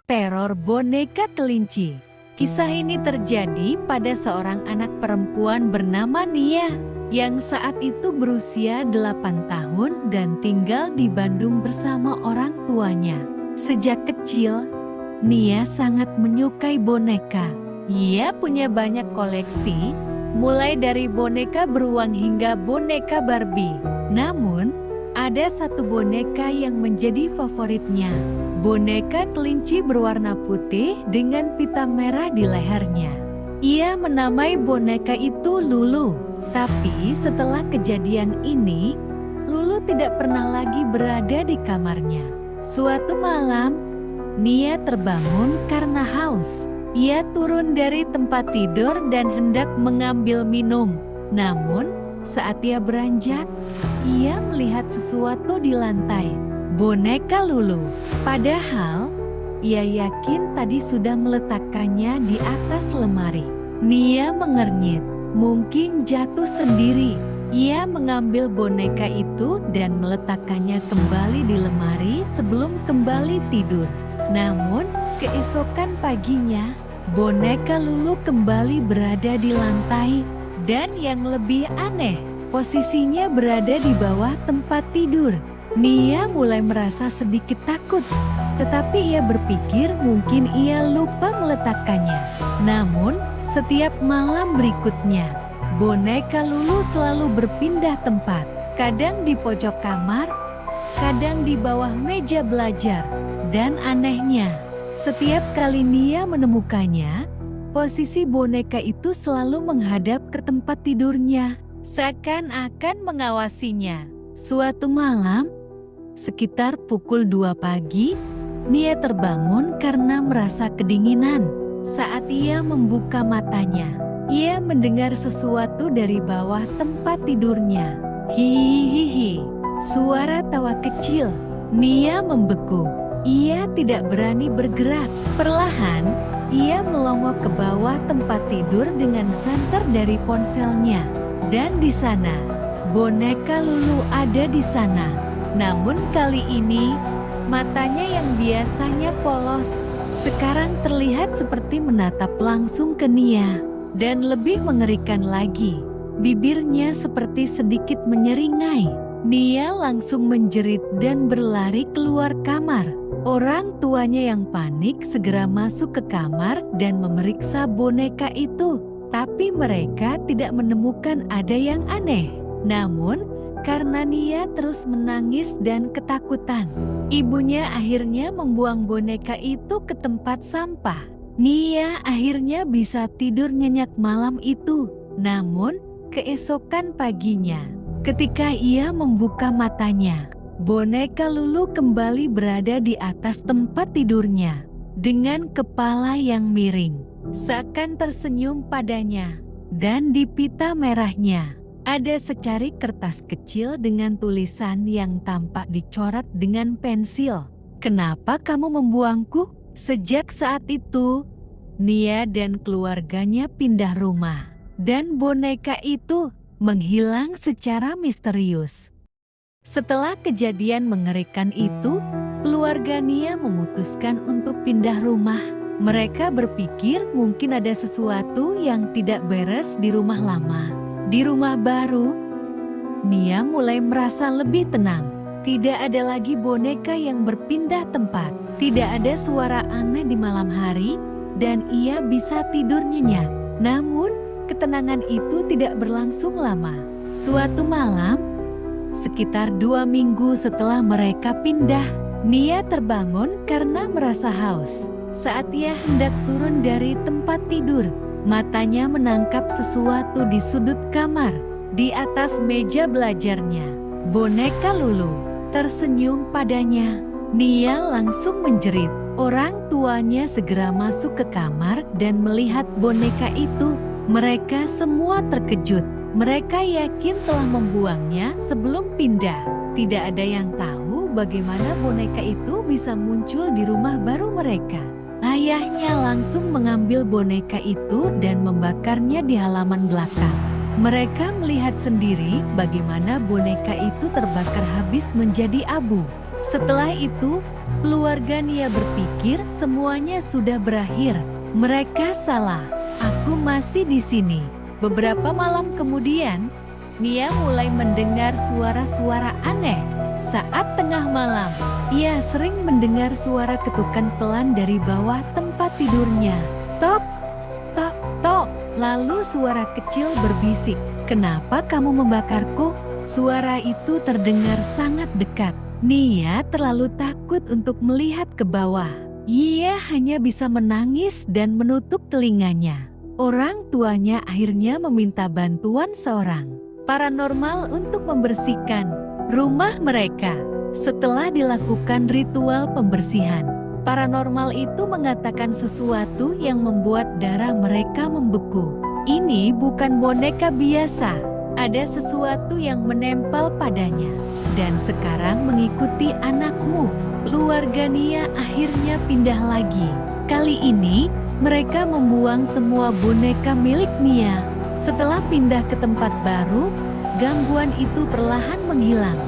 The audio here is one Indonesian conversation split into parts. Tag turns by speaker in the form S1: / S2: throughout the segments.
S1: Teror boneka kelinci. Kisah ini terjadi pada seorang anak perempuan bernama Nia, yang saat itu berusia 8 tahun dan tinggal di Bandung bersama orang tuanya. Sejak kecil, Nia sangat menyukai boneka. Ia punya banyak koleksi, mulai dari boneka beruang hingga boneka Barbie. Namun, ada satu boneka yang menjadi favoritnya. Boneka kelinci berwarna putih dengan pita merah di lehernya. Ia menamai boneka itu Lulu. Tapi setelah kejadian ini, Lulu tidak pernah lagi berada di kamarnya. Suatu malam, Nia terbangun karena haus. Ia turun dari tempat tidur dan hendak mengambil minum. Namun, saat ia beranjak, ia melihat sesuatu di lantai. Boneka Lulu. Padahal, ia yakin tadi sudah meletakkannya di atas lemari. Nia mengernyit, mungkin jatuh sendiri. Ia mengambil boneka itu dan meletakkannya kembali di lemari sebelum kembali tidur. Namun, keesokan paginya, boneka Lulu kembali berada di lantai. Dan yang lebih aneh, posisinya berada di bawah tempat tidur. Nia mulai merasa sedikit takut, tetapi ia berpikir mungkin ia lupa meletakkannya. Namun, setiap malam berikutnya, boneka Lulu selalu berpindah tempat. Kadang di pojok kamar, kadang di bawah meja belajar. Dan anehnya, setiap kali Nia menemukannya, posisi boneka itu selalu menghadap ke tempat tidurnya, seakan-akan mengawasinya. Suatu malam, sekitar pukul 2 pagi, Nia terbangun karena merasa kedinginan. Saat ia membuka matanya, ia mendengar sesuatu dari bawah tempat tidurnya. Hihihi, suara tawa kecil. Nia membeku. Ia tidak berani bergerak. Perlahan, ia melongok ke bawah tempat tidur dengan santer dari ponselnya. Dan di sana, boneka Lulu ada di sana. Namun kali ini, matanya yang biasanya polos, sekarang terlihat seperti menatap langsung ke Nia. Dan lebih mengerikan lagi, bibirnya seperti sedikit menyeringai. Nia langsung menjerit dan berlari keluar kamar. Orang tuanya yang panik segera masuk ke kamar dan memeriksa boneka itu. Tapi mereka tidak menemukan ada yang aneh. Namun, karena Nia terus menangis dan ketakutan, ibunya akhirnya membuang boneka itu ke tempat sampah. Nia akhirnya bisa tidur nyenyak malam itu. Namun, keesokan paginya, ketika ia membuka matanya, boneka Lulu kembali berada di atas tempat tidurnya, dengan kepala yang miring, seakan tersenyum padanya. Dan di pita merahnya, ada secari kertas kecil dengan tulisan yang tampak dicoret dengan pensil. "Kenapa kamu membuangku?" Sejak saat itu, Nia dan keluarganya pindah rumah, dan boneka itu menghilang secara misterius. Setelah kejadian mengerikan itu, keluarga Nia memutuskan untuk pindah rumah. Mereka berpikir mungkin ada sesuatu yang tidak beres di rumah lama. Di rumah baru, Nia mulai merasa lebih tenang. Tidak ada lagi boneka yang berpindah tempat. Tidak ada suara aneh di malam hari, dan ia bisa tidur nyenyak. Namun, ketenangan itu tidak berlangsung lama. Suatu malam, sekitar 2 minggu setelah mereka pindah, Nia terbangun karena merasa haus. Saat ia hendak turun dari tempat tidur, matanya menangkap sesuatu di sudut kamar. Di atas meja belajarnya, boneka Lulu tersenyum padanya. Nia langsung menjerit. Orang tuanya segera masuk ke kamar dan melihat boneka itu. Mereka semua terkejut. Mereka yakin telah membuangnya sebelum pindah. Tidak ada yang tahu bagaimana boneka itu bisa muncul di rumah baru mereka. Ayahnya langsung mengambil boneka itu dan membakarnya di halaman belakang. Mereka melihat sendiri bagaimana boneka itu terbakar habis menjadi abu. Setelah itu, Keluarga Nia berpikir semuanya sudah berakhir. Mereka salah. Aku masih di sini. Beberapa malam kemudian, Nia mulai mendengar suara-suara aneh. Saat tengah malam, ia sering mendengar suara ketukan pelan dari bawah tempat tidurnya. Tok, tok, tok. Lalu suara kecil berbisik, "Kenapa kamu membakarku?" Suara itu terdengar sangat dekat. Nia terlalu takut untuk melihat ke bawah. Ia hanya bisa menangis dan menutup telinganya. Orang tuanya akhirnya meminta bantuan seorang paranormal untuk membersihkan rumah mereka. Setelah dilakukan ritual pembersihan, paranormal itu mengatakan sesuatu yang membuat darah mereka membeku. Ini bukan boneka biasa, ada sesuatu yang menempel padanya dan sekarang mengikuti anakmu. Keluarga Nia akhirnya pindah lagi. Kali ini mereka membuang semua boneka milik Nia. Setelah pindah ke tempat baru, gangguan itu perlahan menghilang.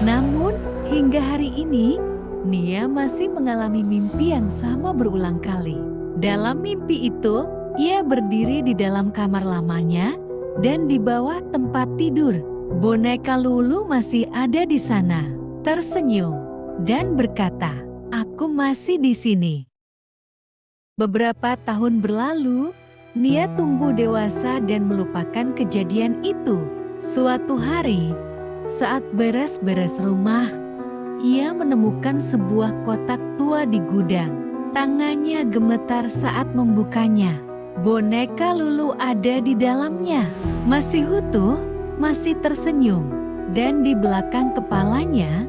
S1: Namun, hingga hari ini, Nia masih mengalami mimpi yang sama berulang kali. Dalam mimpi itu, ia berdiri di dalam kamar lamanya dan di bawah tempat tidur. Boneka Lulu masih ada di sana, tersenyum dan berkata, "Aku masih di sini." Beberapa tahun berlalu, Nia tumbuh dewasa dan melupakan kejadian itu. Suatu hari, saat beres-beres rumah, ia menemukan sebuah kotak tua di gudang. Tangannya gemetar saat membukanya. Boneka Lulu ada di dalamnya, masih utuh, masih tersenyum, dan di belakang kepalanya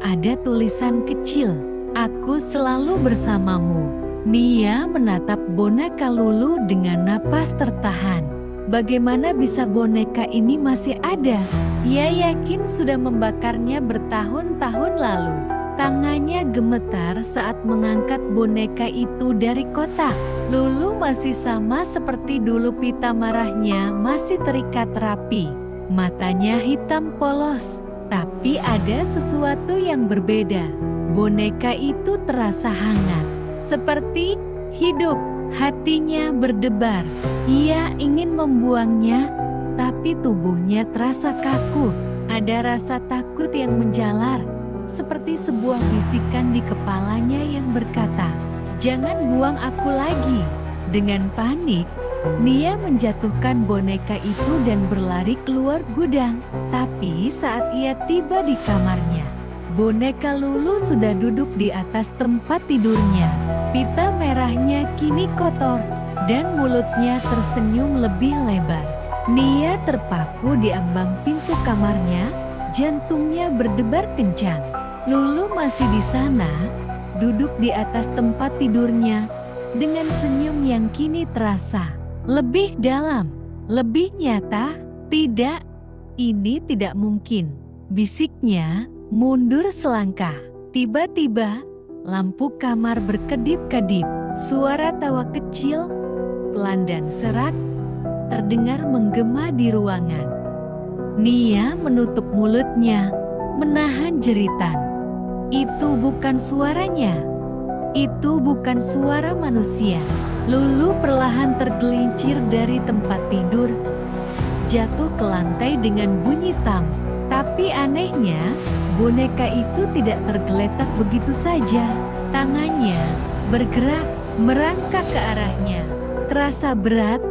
S1: ada tulisan kecil, "Aku selalu bersamamu." Nia menatap boneka Lulu dengan napas tertahan. Bagaimana bisa boneka ini masih ada? Ia yakin sudah membakarnya bertahun-tahun lalu. Tangannya gemetar saat mengangkat boneka itu dari kotak. Lulu masih sama seperti dulu, pita marahnya masih terikat rapi. Matanya hitam polos, tapi ada sesuatu yang berbeda. Boneka itu terasa hangat, seperti hidup. Hatinya berdebar. Ia ingin membuangnya, tapi tubuhnya terasa kaku. Ada rasa takut yang menjalar, seperti sebuah bisikan di kepalanya yang berkata, "Jangan buang aku lagi." Dengan panik, Nia menjatuhkan boneka itu dan berlari keluar gudang. Tapi saat ia tiba di kamarnya, boneka Lulu sudah duduk di atas tempat tidurnya. Pita merahnya kini kotor dan mulutnya tersenyum lebih lebar. Nia terpaku di ambang pintu kamarnya, jantungnya berdebar kencang. Lulu masih di sana, duduk di atas tempat tidurnya dengan senyum yang kini terasa lebih dalam, lebih nyata. "Tidak, ini tidak mungkin," bisiknya mundur selangkah. Tiba-tiba, lampu kamar berkedip-kedip. Suara tawa kecil, pelan dan serak, terdengar menggema di ruangan. Nia menutup mulutnya, menahan jeritan. Itu bukan suaranya. Itu bukan suara manusia. Lulu perlahan tergelincir dari tempat tidur, jatuh ke lantai dengan bunyi tam. Tapi anehnya, boneka itu tidak tergeletak begitu saja. Tangannya bergerak, merangkak ke arahnya. Terasa berat,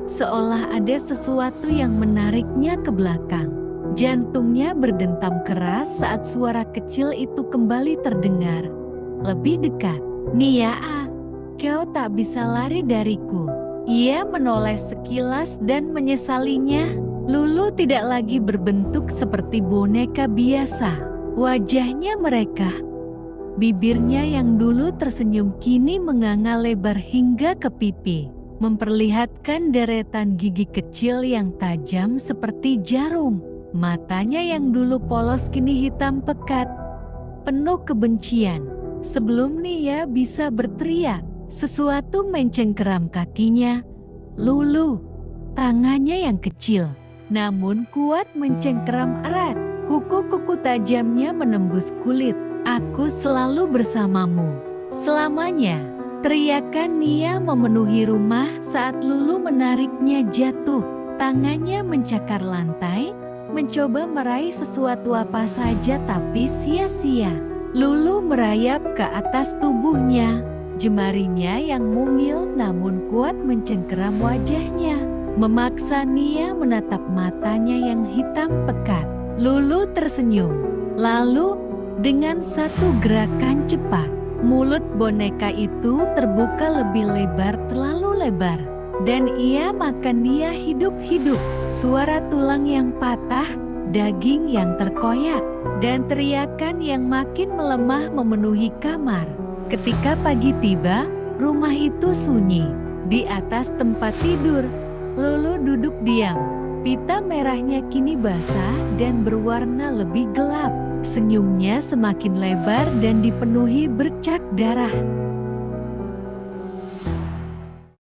S1: seolah ada sesuatu yang menariknya ke belakang. Jantungnya berdentam keras saat suara kecil itu kembali terdengar, lebih dekat. "Nia, kau tak bisa lari dariku." Ia menoleh sekilas dan menyesalinya. Lulu tidak lagi berbentuk seperti boneka biasa. Wajahnya merekah. Bibirnya yang dulu tersenyum kini menganga lebar hingga ke pipi, memperlihatkan deretan gigi kecil yang tajam seperti jarum. Matanya yang dulu polos kini hitam pekat, penuh kebencian. Sebelum Nia bisa berteriak, sesuatu mencengkeram kakinya. Lulu, tangannya yang kecil namun kuat mencengkeram erat. Kuku-kuku tajamnya menembus kulit, Aku selalu bersamamu. Selamanya. Teriakan Nia memenuhi rumah saat Lulu menariknya jatuh. Tangannya mencakar lantai, mencoba meraih sesuatu apa saja tapi sia-sia. Lulu merayap ke atas tubuhnya. Jemarinya yang mungil namun kuat mencengkeram wajahnya, memaksa Nia menatap matanya yang hitam pekat. Lulu tersenyum. Lalu, dengan satu gerakan cepat, mulut boneka itu terbuka lebih lebar, terlalu lebar. Dan ia makan Nia hidup-hidup. Suara tulang yang patah, daging yang terkoyak, dan teriakan yang makin melemah memenuhi kamar. Ketika pagi tiba, rumah itu sunyi. Di atas tempat tidur, Lulu duduk diam. Pita merahnya kini basah dan berwarna lebih gelap. Senyumnya semakin lebar dan dipenuhi bercak darah.